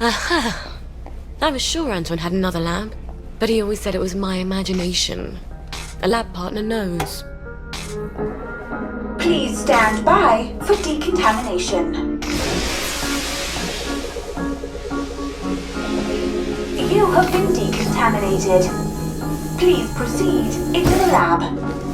Aha! I was sure Anton had another lab, but he always said it was my imagination. A lab partner knows. Please stand by for decontamination. You have been decontaminated. Please proceed into the lab.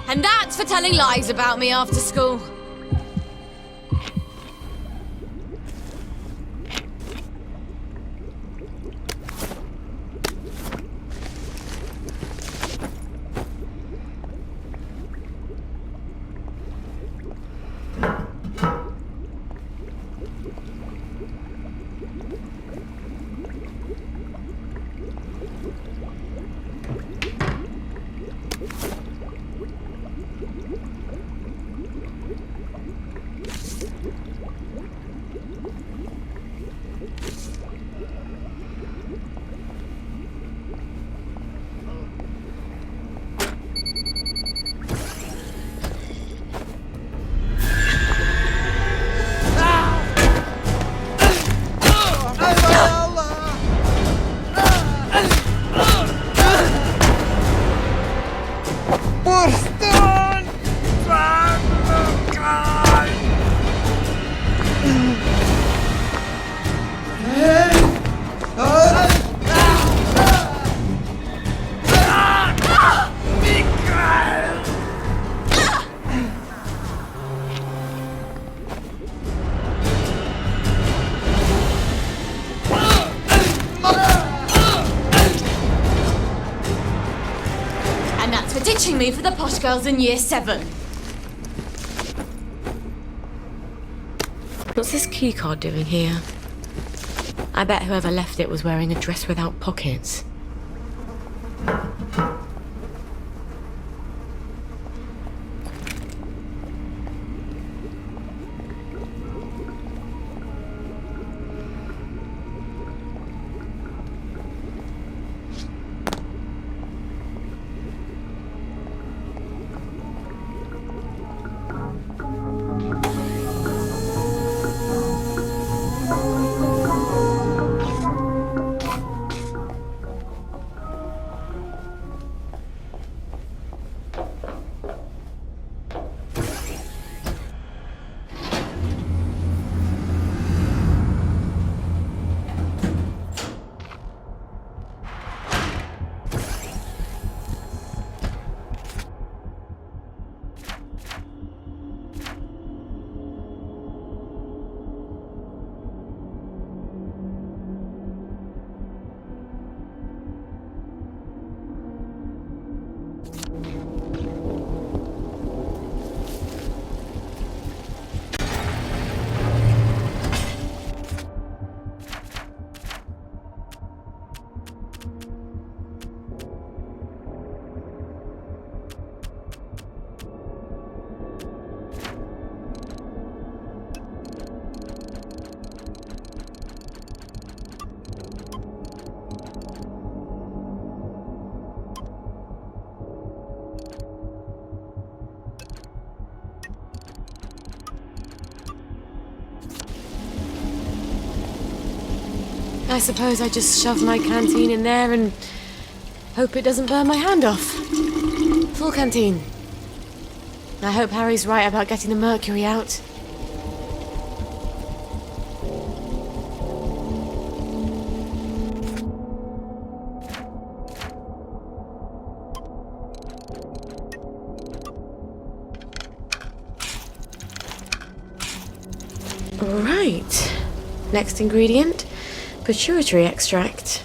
And that's for telling lies about me after school. Ditching me for the posh girls in year 7. What's this keycard doing here? I bet whoever left it was wearing a dress without pockets. I suppose I just shove my canteen in there and hope it doesn't burn my hand off. Full canteen. I hope Harry's right about getting the mercury out. Right. Next ingredient, pituitary extract.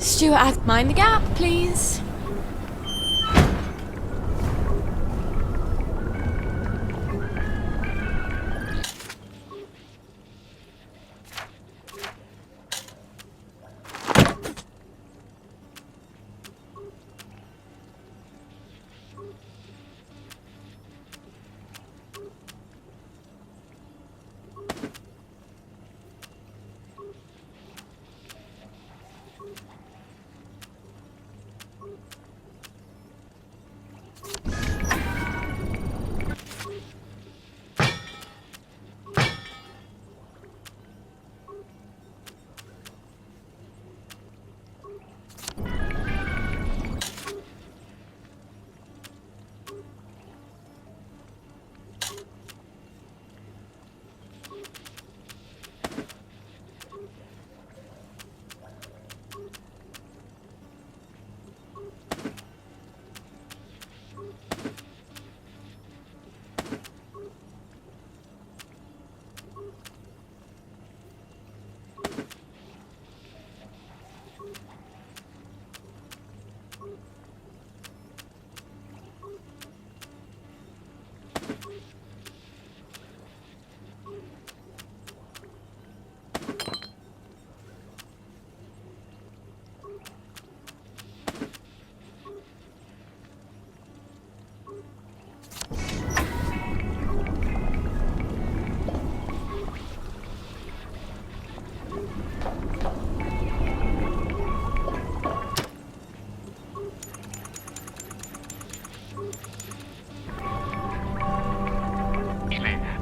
Stuart, Mind the gap, please.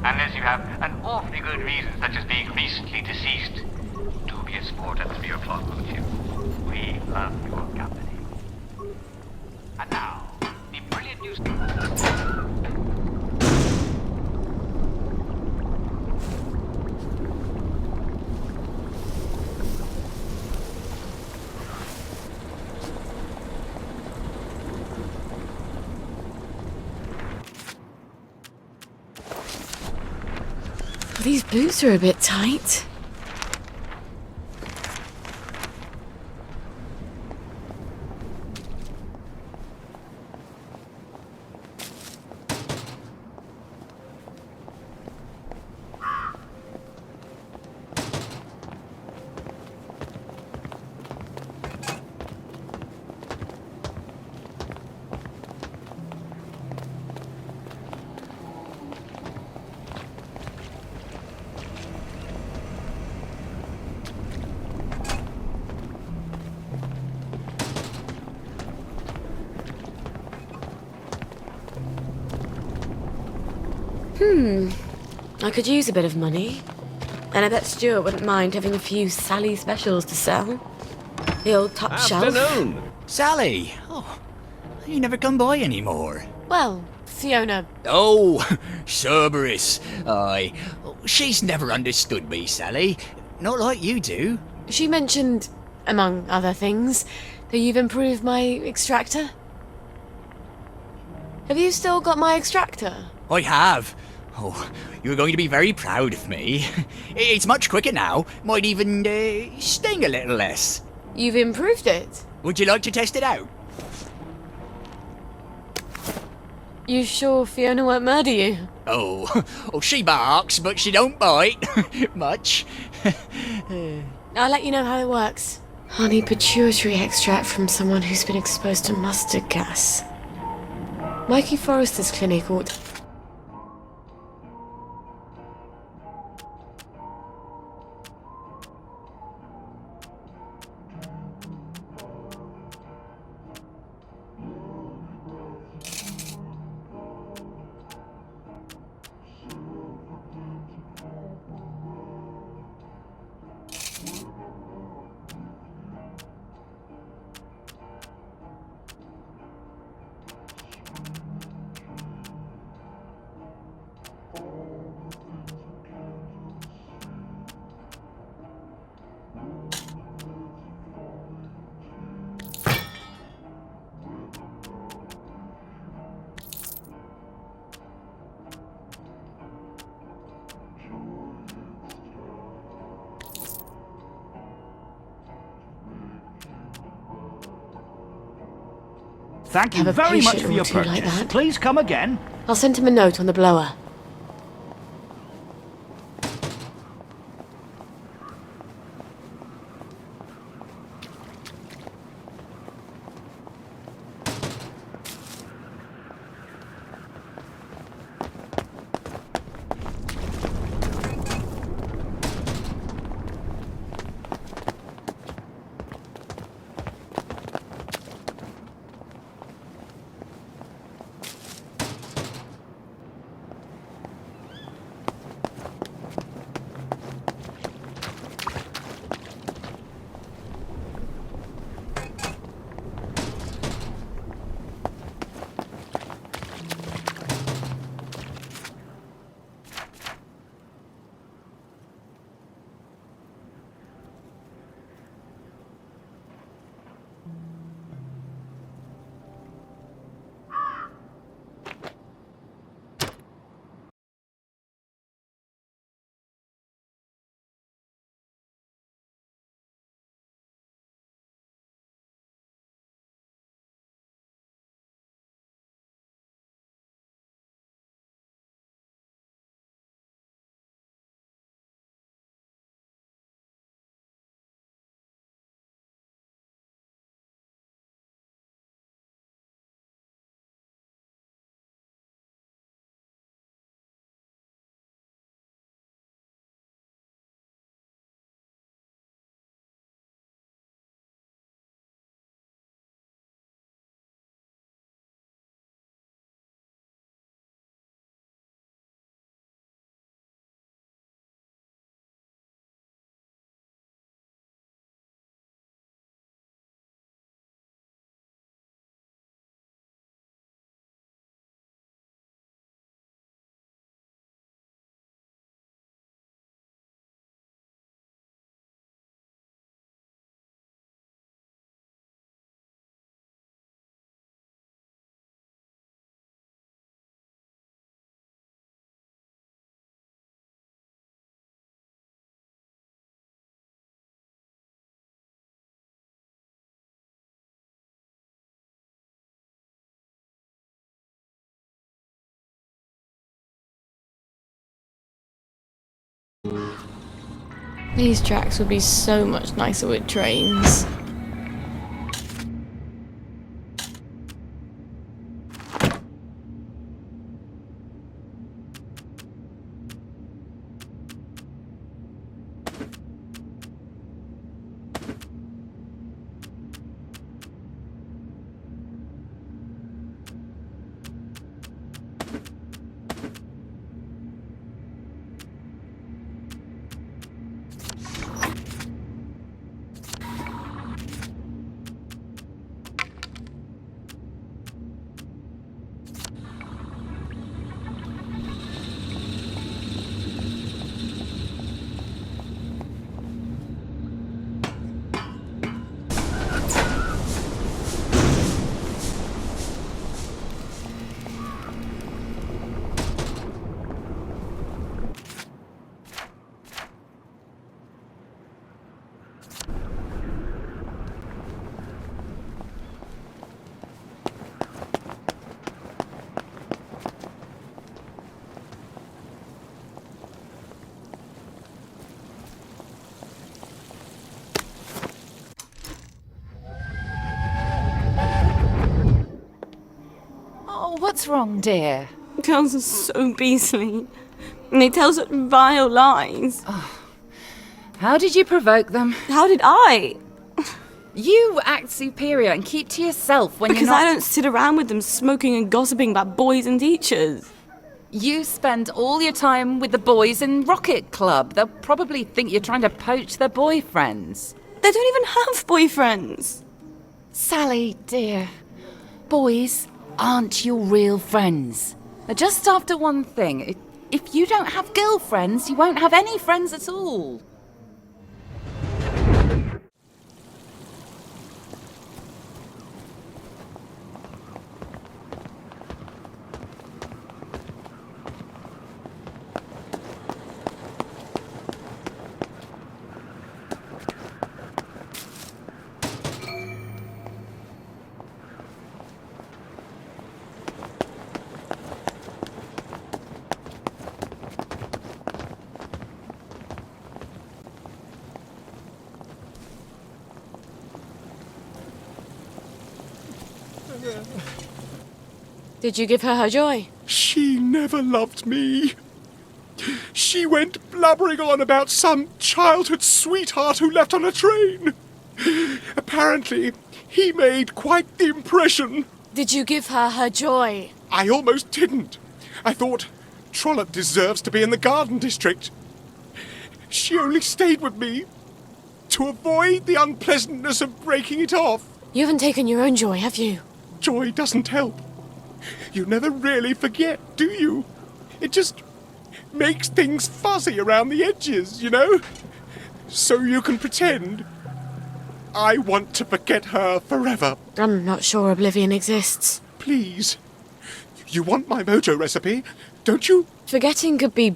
Unless you have an awfully good reason, such as being recently deceased. Do be a sport at 3 o'clock, won't you? We love your company. And now, the brilliant news... these boots are a bit tight. I could use a bit of money. And I bet Stuart wouldn't mind having a few Sally specials to sell. The old top shelf. Afternoon. Sally! Oh, you never come by anymore. Well, Fiona. Oh, Cerberus. Aye. She's never understood me, Sally. Not like you do. She mentioned, among other things, that you've improved my extractor. Have you still got my extractor? I have. Oh, you're going to be very proud of me. It's much quicker now. Might even sting a little less. You've improved it? Would you like to test it out? You sure Fiona won't murder you? Oh, she barks, but she don't bite. Much. I'll let you know how it works. Honey pituitary extract from someone who's been exposed to mustard gas. Mikey Forrester's clinic ought... Thank you Have a very much patient for or your two like purchase. that. Please come again. I'll send him a note on the blower. These tracks would be so much nicer with trains. What's wrong, dear? Girls are so beastly. And they tell such vile lies. How did you provoke them? How did I? You act superior and keep to yourself when Because you're not... I don't sit around with them smoking and gossiping about boys and teachers. You spend all your time with the boys in Rocket Club. They'll probably think you're trying to poach their boyfriends. They don't even have boyfriends. Sally, dear, boys aren't your real friends. They're just after one thing. If you don't have girlfriends, you won't have any friends at all. Did you give her her joy? She never loved me. She went blubbering on about some childhood sweetheart who left on a train. Apparently, he made quite the impression. Did you give her her joy? I almost didn't. I thought Trollope deserves to be in the Garden District. She only stayed with me to avoid the unpleasantness of breaking it off. You haven't taken your own joy, have you? Joy doesn't help. You never really forget, do you? It just makes things fuzzy around the edges, you know? So you can pretend. I want to forget her forever. I'm not sure oblivion exists. Please. You want my mojo recipe, don't you? Forgetting could be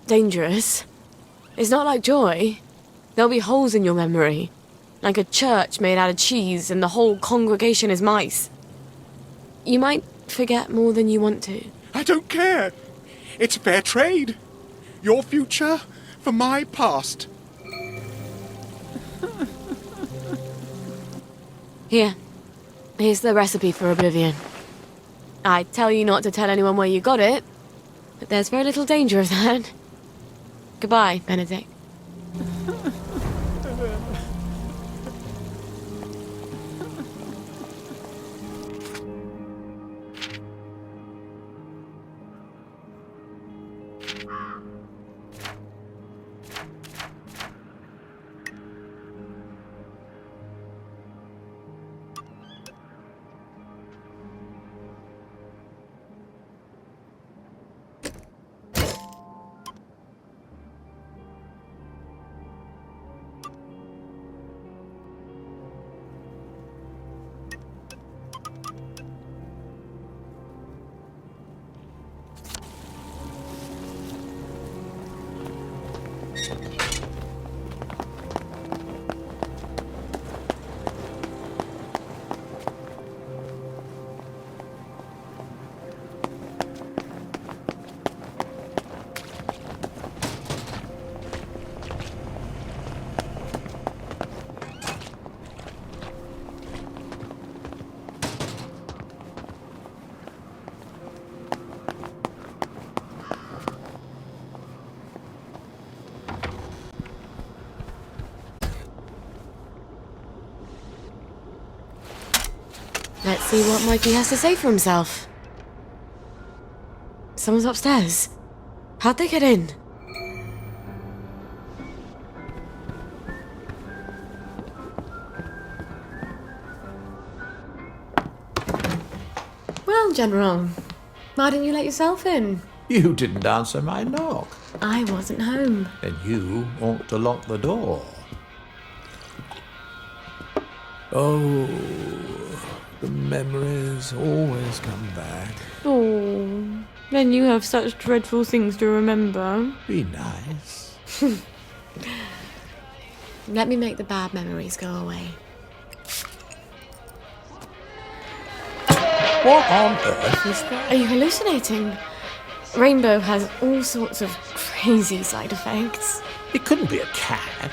dangerous. It's not like joy. There'll be holes in your memory. Like a church made out of cheese and the whole congregation is mice. You might forget more than you want to. I don't care. It's fair trade. Your future for my past. Here's the recipe for oblivion. I tell you not to tell anyone where you got it, but there's very little danger of that. Goodbye, Benedict. Let's see what Mikey has to say for himself. Someone's upstairs. How'd they get in? Well, General, why didn't you let yourself in? You didn't answer my knock. I wasn't home. And you ought to lock the door. Oh, the memories always come back. Oh, then you have such dreadful things to remember. Be nice. Let me make the bad memories go away. What on earth is that? Are you hallucinating? Rainbow has all sorts of crazy side effects. It couldn't be a cat.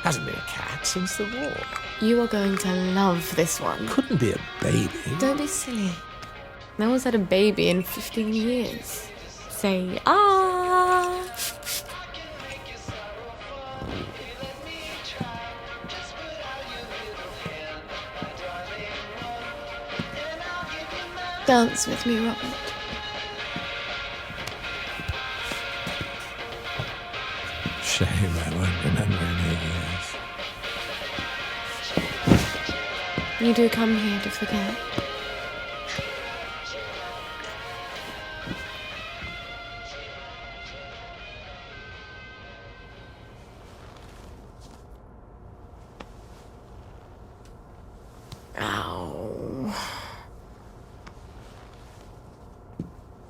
Hasn't been a cat since the war. You are going to love this one. Couldn't be a baby. Don't be silly. No one's had a baby in 15 years. Say, ah. Dance with me, Robert. Shame I won't remember any years. You do come here to forget. Ow.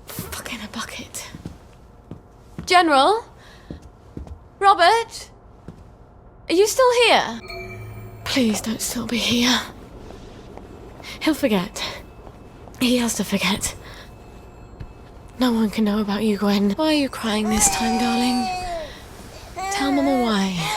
Fuck in a bucket. General? Robert? Are you still here? Please don't still be here. He'll forget. He has to forget. No one can know about you, Gwen. Why are you crying this time, darling? Tell Mama why.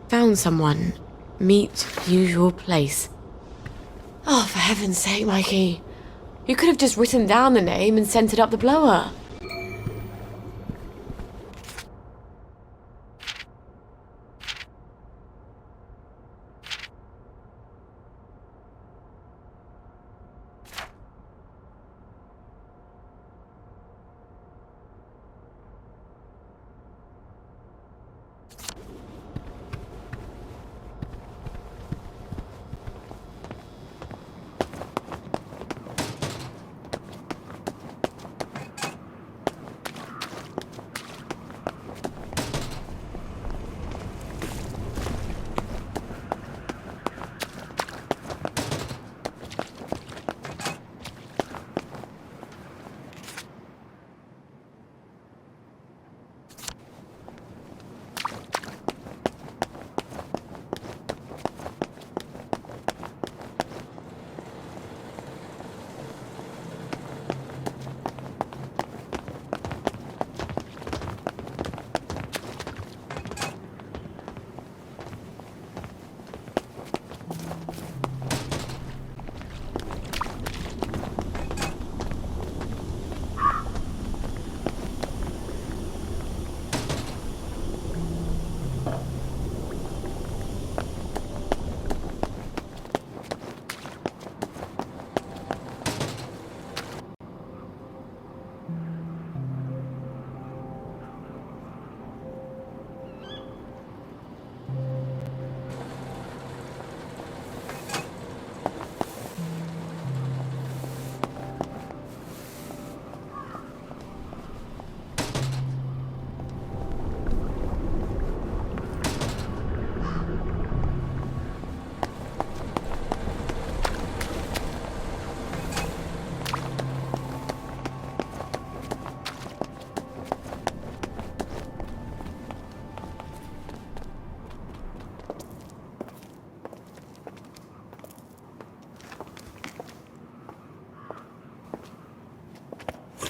Found someone. Meet usual place. Oh, for heaven's sake, Mikey. You could have just written down the name and sent it up the blower.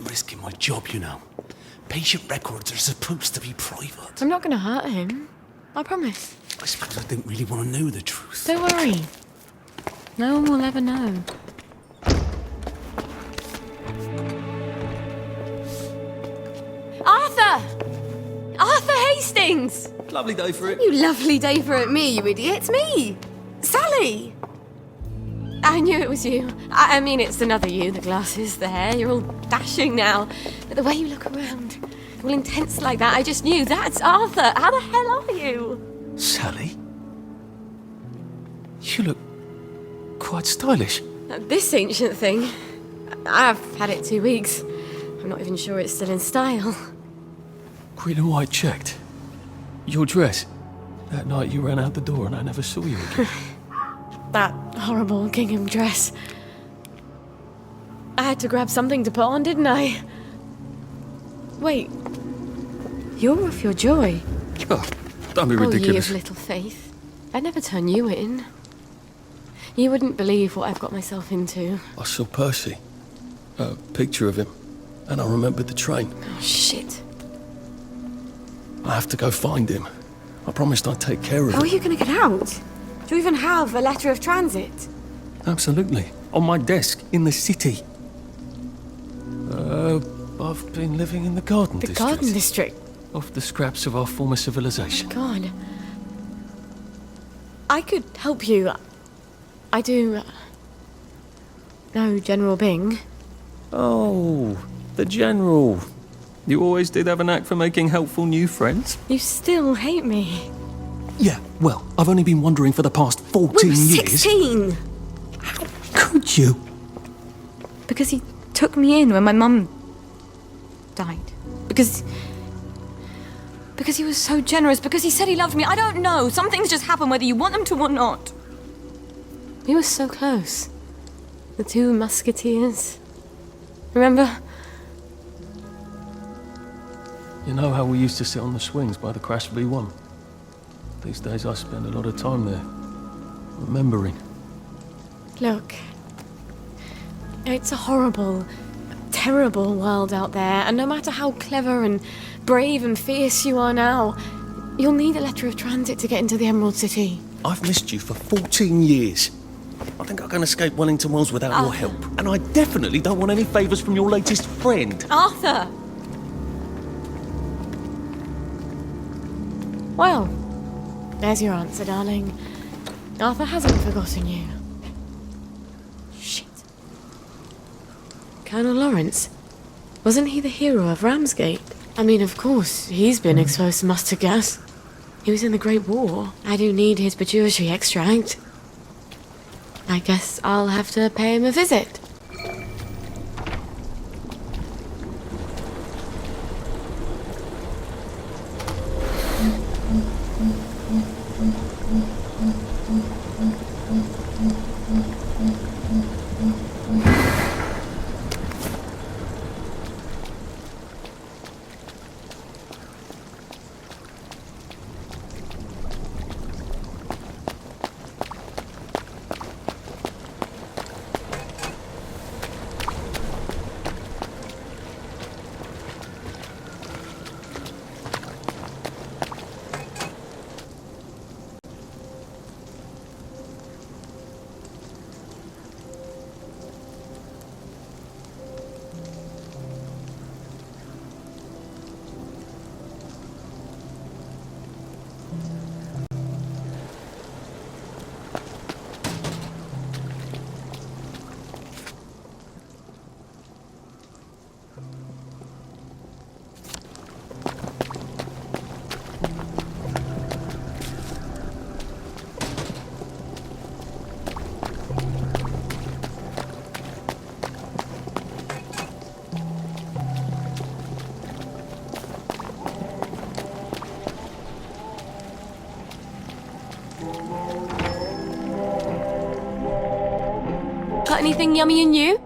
Risking my job, you know. Patient records are supposed to be private. I'm not going to hurt him. I promise. I suppose I didn't really want to know the truth. Don't worry. No one will ever know. Arthur! Arthur Hastings! Lovely day for it. You lovely day for it, me, you idiot. It's me! Sally! I knew it was you. I mean, it's another you. The glasses, the hair. You're all dashing now. But the way you look around, all intense like that, I just knew that's Arthur. How the hell are you? Sally? You look quite stylish. This ancient thing. I've had it 2 weeks. I'm not even sure it's still in style. Green and white checked. Your dress. That night you ran out the door and I never saw you again. That horrible gingham dress. I had to grab something to put on, didn't I? Wait. You're off your joy. Oh, don't be Oh, ye ridiculous. of little faith. I'd never turn you in. You wouldn't believe what I've got myself into. I saw Percy. A picture of him. And I remembered the train. Oh, shit. I have to go find him. I promised I'd take care of How are him. you going to get out? Do you even have a letter of transit? Absolutely. On my desk, in the city. I've been living in the Garden The District. Garden District? Off the scraps of our former civilization. God. I could help you. I do know General Bing. Oh, the General. You always did have a knack for making helpful new friends. You still hate me. Yeah, well, I've only been wondering for the past 14 We were years. 16! Could you? Because he took me in when my mum died. Because he was so generous. Because he said he loved me. I don't know. Some things just happen whether you want them to or not. We were so close. The two musketeers. Remember? You know how we used to sit on the swings by the Crash V1? These days I spend a lot of time there, remembering. Look. It's a horrible, terrible world out there, and no matter how clever and brave and fierce you are now, you'll need a letter of transit to get into the Emerald City. I've missed you for 14 years. I think I can escape Wellington Wells without your Arthur. help. And I definitely don't want any favours from your latest friend. Arthur! Well, there's your answer, darling. Arthur hasn't forgotten you. Shit. Colonel Lawrence? Wasn't he the hero of Ramsgate? I mean, of course, he's been exposed to mustard gas. He was in the Great War. I do need his pituitary extract. I guess I'll have to pay him a visit. Got anything yummy and new?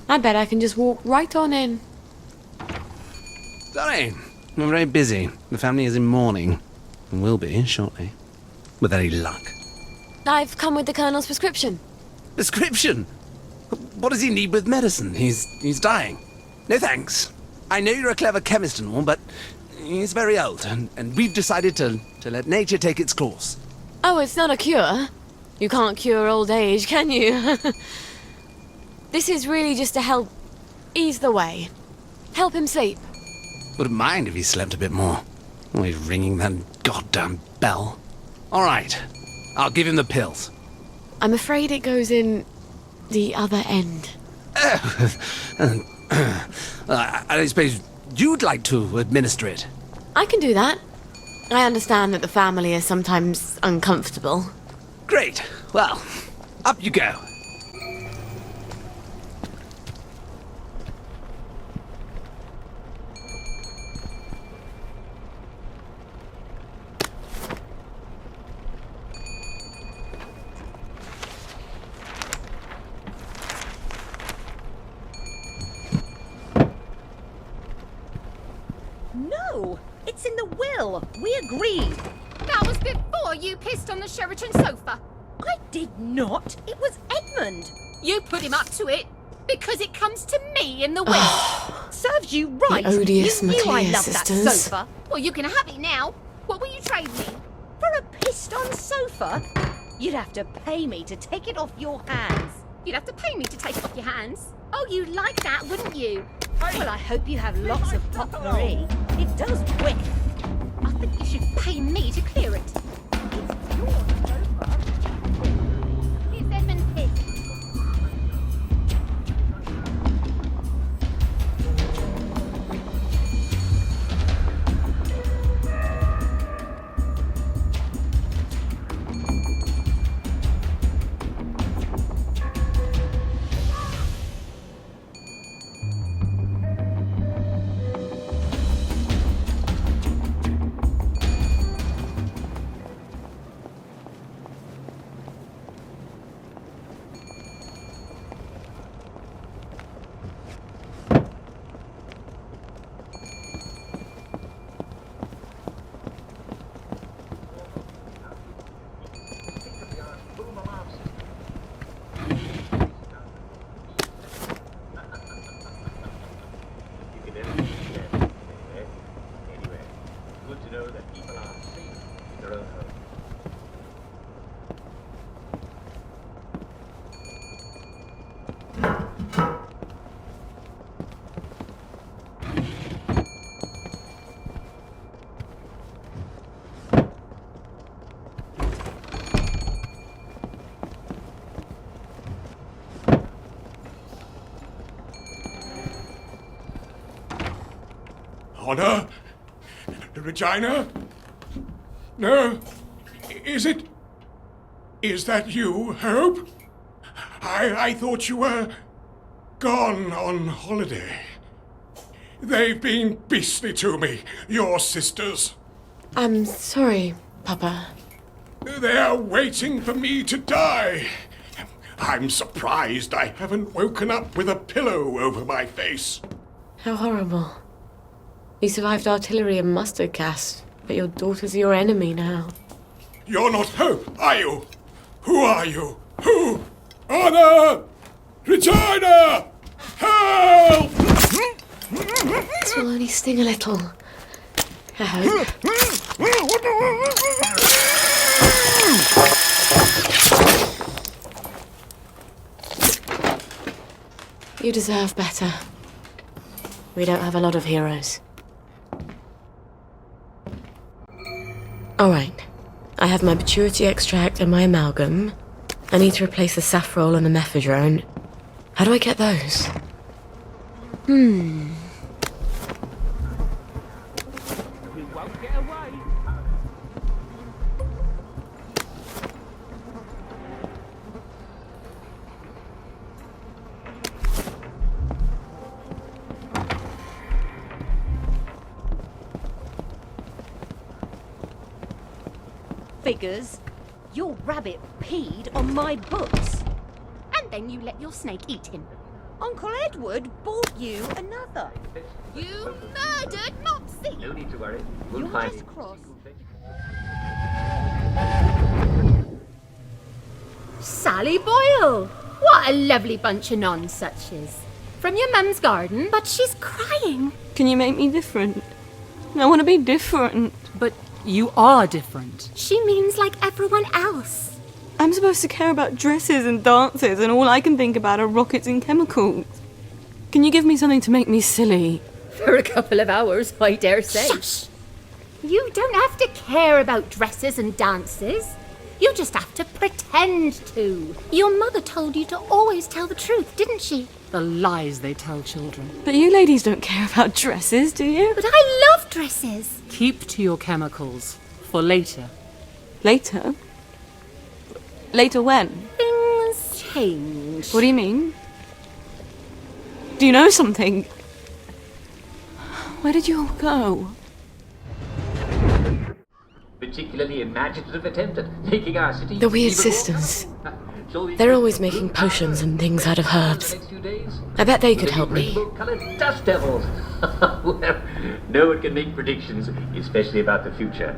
I bet I can just walk right on in. Sorry, we're very busy. The family is in mourning, and will be shortly. With any luck. I've come with the Colonel's prescription. Prescription? What does he need with medicine? He's dying. No thanks. I know you're a clever chemist and all, but he's very old, and we've decided to let nature take its course. Oh, it's not a cure. You can't cure old age, can you? This is really just to help ease the way. Help him sleep. Wouldn't mind if he slept a bit more. Always ringing that goddamn bell. All right, I'll give him the pills. I'm afraid it goes in the other end. I suppose you'd like to administer it. I can do that. I understand that the family is sometimes uncomfortable. Great. Well, up you go. No! It's in the will! We agreed! That was before you pissed on the Sheraton sofa. I did not! It was Edmund! You put him up to it because it comes to me in the will. Serves you right! The odious you knew I McClure loved sisters. that sofa! Well, you can have it now. What will you trade me? For a pissed-on sofa? You'd have to pay me to take it off your hands. You'd have to pay me to take it off your hands. Oh, you'd like that, wouldn't you? Well, I hope you have lots of potpourri. It does whiff. I think you should pay me to clear it. It's your sofa. Here's Edmund Pitt. Honor? Regina? No? Is it? Is that you, Hope? I thought you were gone on holiday. They've been beastly to me, your sisters. I'm sorry, Papa. They're waiting for me to die. I'm surprised I haven't woken up with a pillow over my face. How horrible. You survived artillery and mustard gas, but your daughter's your enemy now. You're not Hope, are you? Who are you? Who? Honor! Regina! Help! This will only sting a little. I hope. You deserve better. We don't have a lot of heroes. Alright. I have my Baturity extract and my amalgam. I need to replace the Safrole and the Mephedrone. How do I get those? Figures. Your rabbit peed on my books. And then you let your snake eat him. Uncle Edward bought you another. You murdered Mopsy! No need to worry. We'll You'll find just it. cross. Sally Boyle! What a lovely bunch of nonsuches. From your mum's garden? But she's crying. Can you make me different? I want to be different. But you are different. She means like everyone else. I'm supposed to care about dresses and dances, and all I can think about are rockets and chemicals. Can you give me something to make me silly? For a couple of hours, I dare say. Shush! You don't have to care about dresses and dances. You just have to pretend to. Your mother told you to always tell the truth, didn't she? The lies they tell children. But you ladies don't care about dresses, do you? But I love dresses. Keep to your chemicals. For later. Later? Later when? Things change. What do you mean? Do you know something? Where did you all go? Particularly imaginative attempt at making our city... The weird even more sisters. Shall we- They're always making potions and things out of herbs. The next few days? I bet they could help me. Rainbow-colored dust devils. Well, no one can make predictions, especially about the future.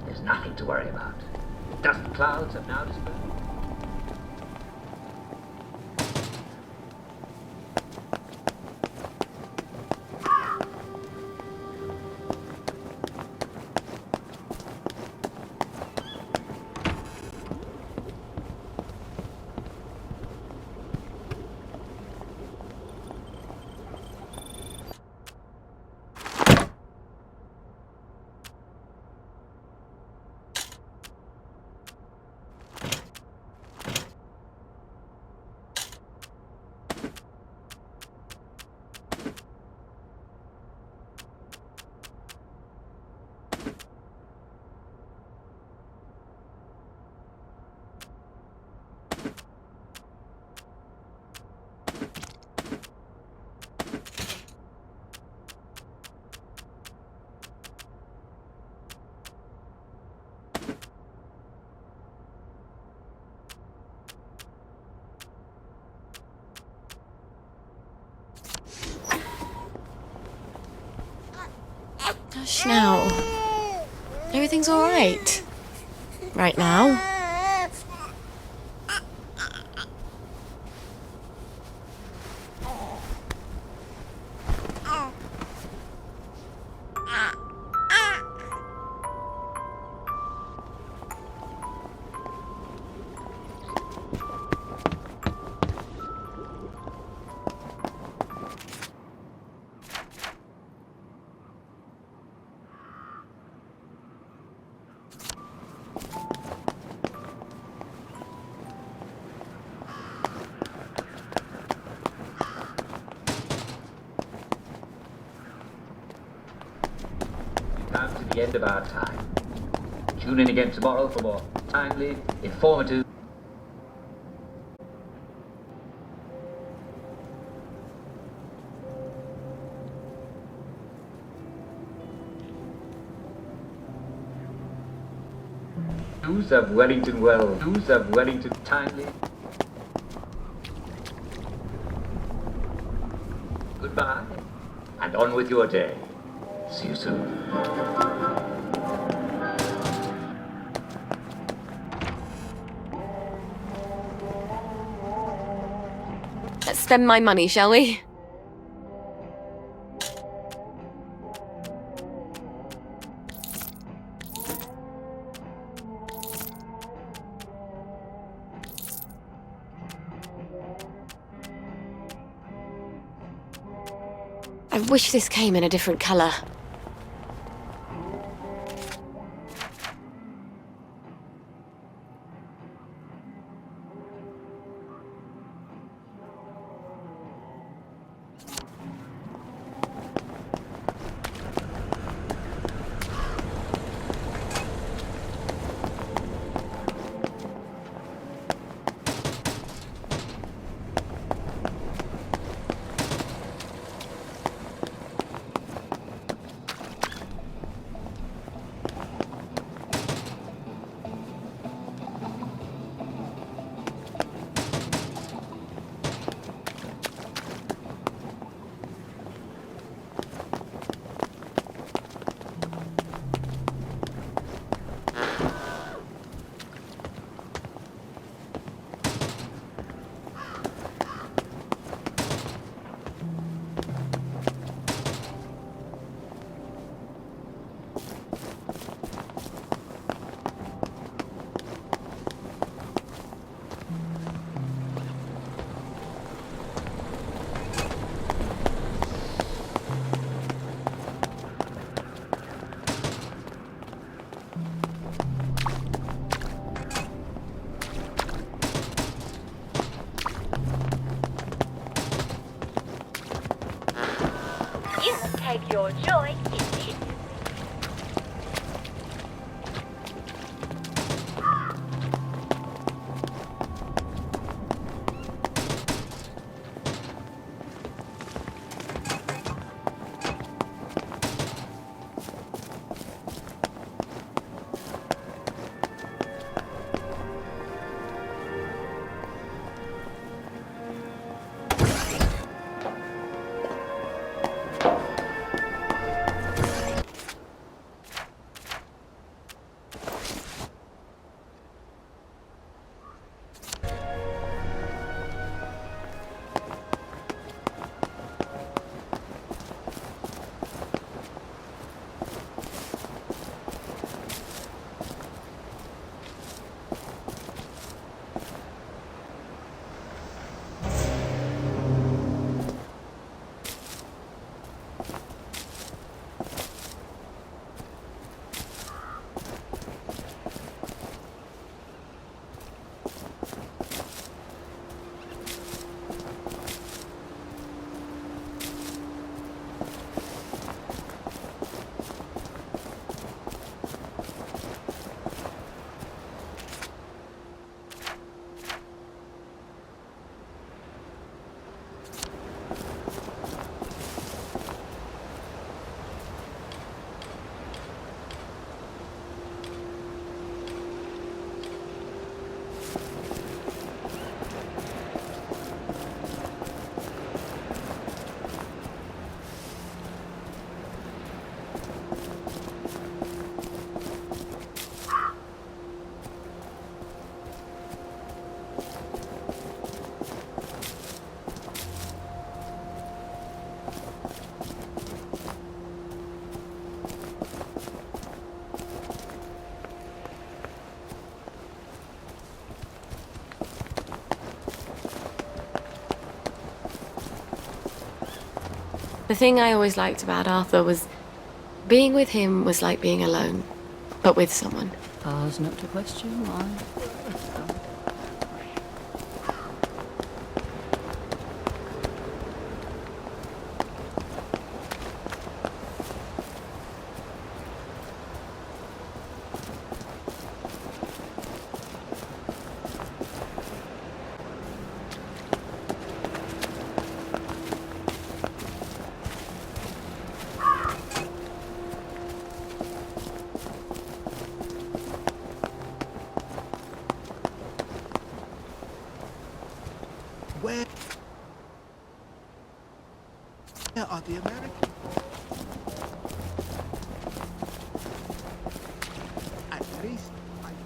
There's nothing to worry about. Dust clouds have now dispersed. Hush now. Everything's alright. Right now. Come to the end of our time. Tune in again tomorrow for more timely, informative... News of Wellington Well. News of Wellington timely. Goodbye, and on with your day. See you soon. Let's spend my money, shall we? I wish this came in a different colour. Your joy is in. The thing I always liked about Arthur was being with him was like being alone, but with someone. Pause not to question why. Where are the Americans? At least I don't.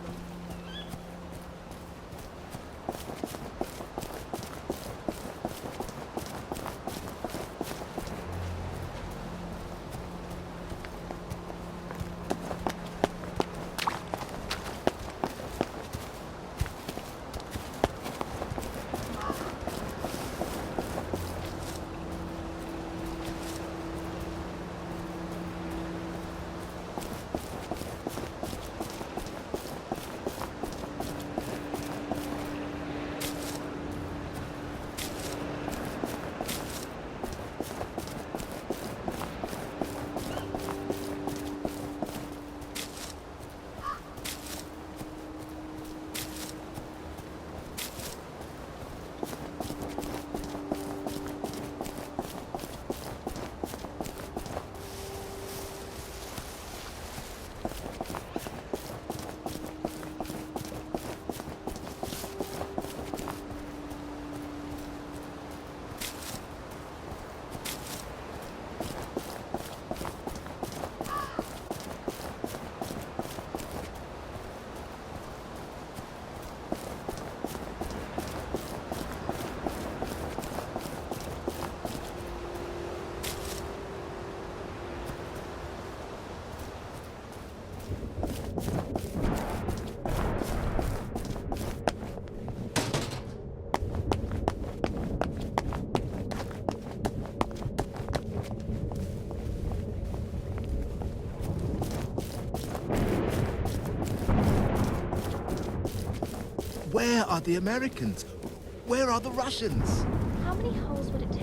Where are the Americans? Where are the Russians? How many holes would it